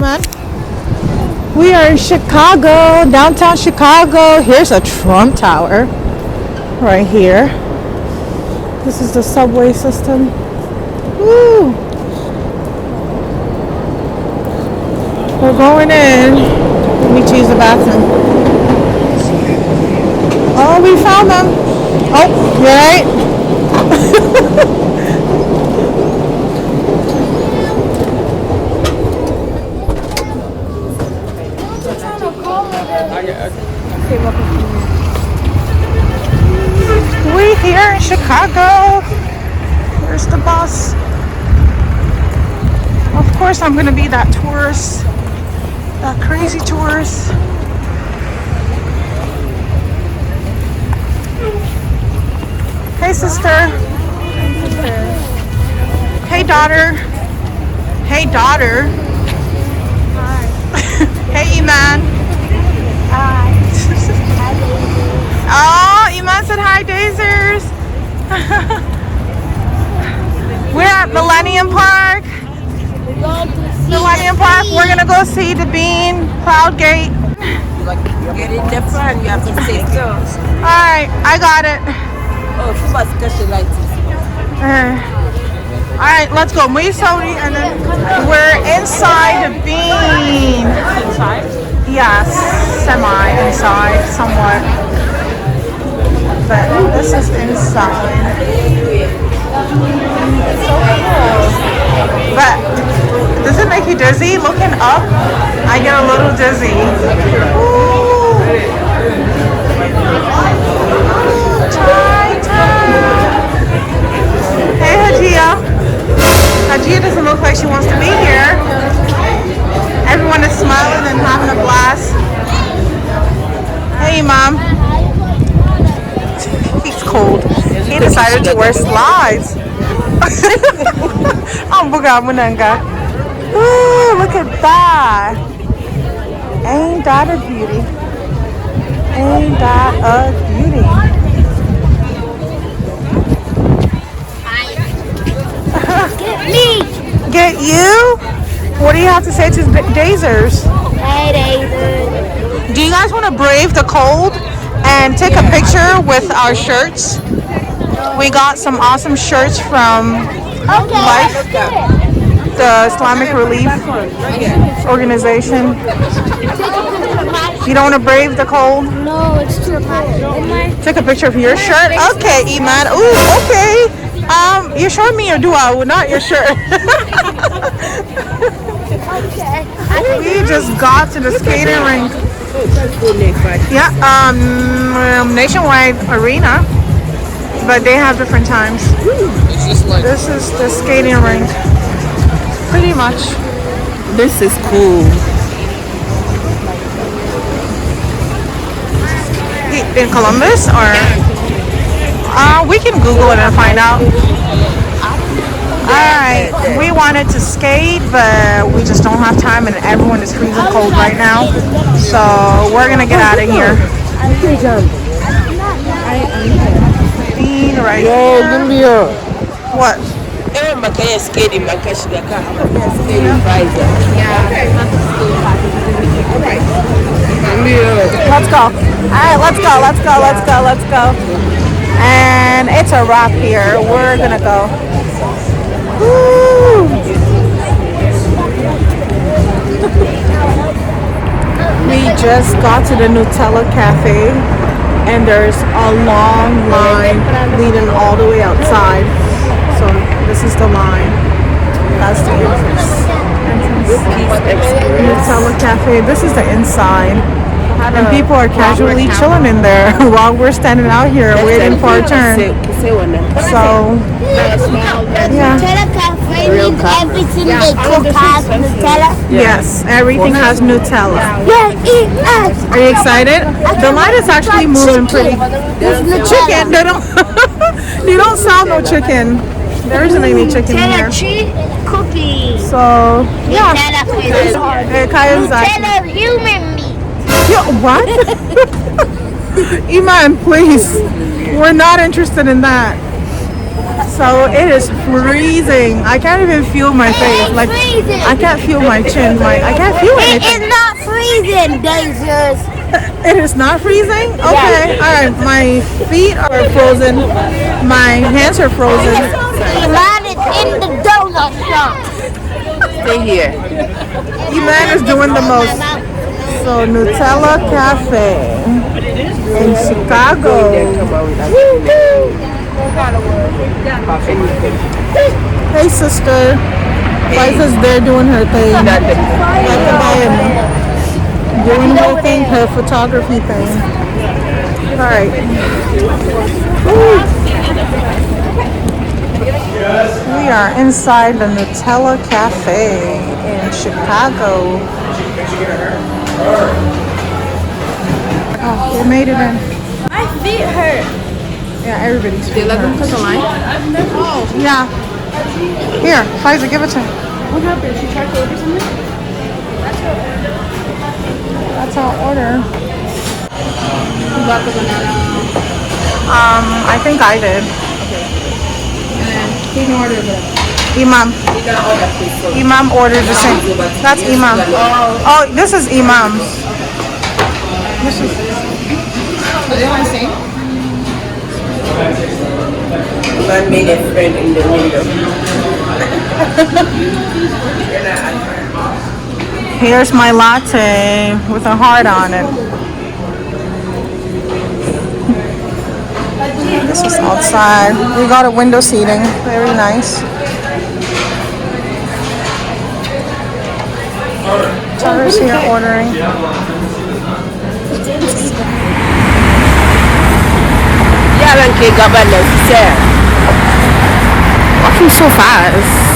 man. We are in Chicago, downtown Chicago. Here's a Trump Tower right here. This is the subway system. Woo! We're going in. Let me choose the bathroom. Oh, we found them. Oh, you alright? We here in Chicago. Where's the bus? Of course I'm gonna be that tourist. That crazy tourist. Hey sister. Hey daughter. Hey daughter. Hi. Hey Iman. Hi. Oh, Iman said hi, Dazers. We're at Millennium Park. Millennium Park. We're gonna go see the Bean, Cloudgate. Get in the front, you have to say so. Alright, I got it. Oh, she must catch the light. Alright, let's go. Sorry, and then we're inside the Bean. Inside? Yes, semi-inside, somewhat. But this is inside. It's so cool. But does it make you dizzy? Looking up, I get a little dizzy. Ooh. Hey Hajia. Hajia doesn't look like she wants to be here. Everyone is smiling and having a blast. Hey Mom. He's cold. He decided to wear slides. Ooh, look at that. Ain't that a beauty? Ain't that a beauty? Get me. Get you? What do you have to say to Dazers? Hey, Daze. Do you guys want to brave the cold and take a picture with our shirts? We got some awesome shirts from Life, the Islamic Relief Organization. You don't want to brave the cold? No, it's too hot. Take a picture of your shirt? Okay, Iman. Ooh, okay. You showing me your dua, not your shirt. We just got to the skating rink. Yeah, Nationwide Arena, but they have different times. This is the skating rink, pretty much. This is cool. In Columbus, or we can Google it and find out. Alright, we wanted to skate, but we just don't have time and everyone is freezing cold right now. So we're gonna get out of here. Bean right here. What? Let's go. Alright, let's go. And it's a wrap here. We're gonna go. Woo. We just got to the Nutella Cafe and there's a long line leading all the way outside. So this is the line. That's the entrance. Nutella Cafe. This is the inside. And people are casually chilling in there while we're standing out here waiting for our turn. So, yeah. Nutella Cafe means everything they cook has Nutella. Yes, everything has Nutella. Yeah, eat us. Are you excited? The line is actually moving pretty. Chicken? They don't. You don't sell no chicken. There isn't any chicken here. Nutella cheese cookies. So, yeah. Nutella human meat. Yo, what? Iman, please. We're not interested in that. So it is freezing. I can't even feel my face. Like I can't feel my chin. I can't feel It anything. is not freezing, Daze. It is not freezing? Okay. Alright. My feet are frozen. My hands are frozen. Mine is in the donut shop. Stay here. Iman is doing the most. So Nutella Cafe in Chicago. Hey sister. Liza's there doing her thing. Doing her thing, her photography thing. Alright. We are inside the Nutella Cafe in Chicago. Oh, they made it in. My feet hurt. Yeah, everybody's They let them cut the line? Yeah. Here, Pfizer, give it to her. What happened? She tried to order something? That's our order. You got the banana. I think I did. And then he can order the. Imam. You got all that food. Imam ordered the same. That's Imam. Oh, this is Imam's. This is. Are they all the same? Man made a friend in the window. Here's my latte with a heart on it. This is outside. We got a window seating. Very nice. Tara's here ordering. Yaran ke gaban nan sir. Walking so fast.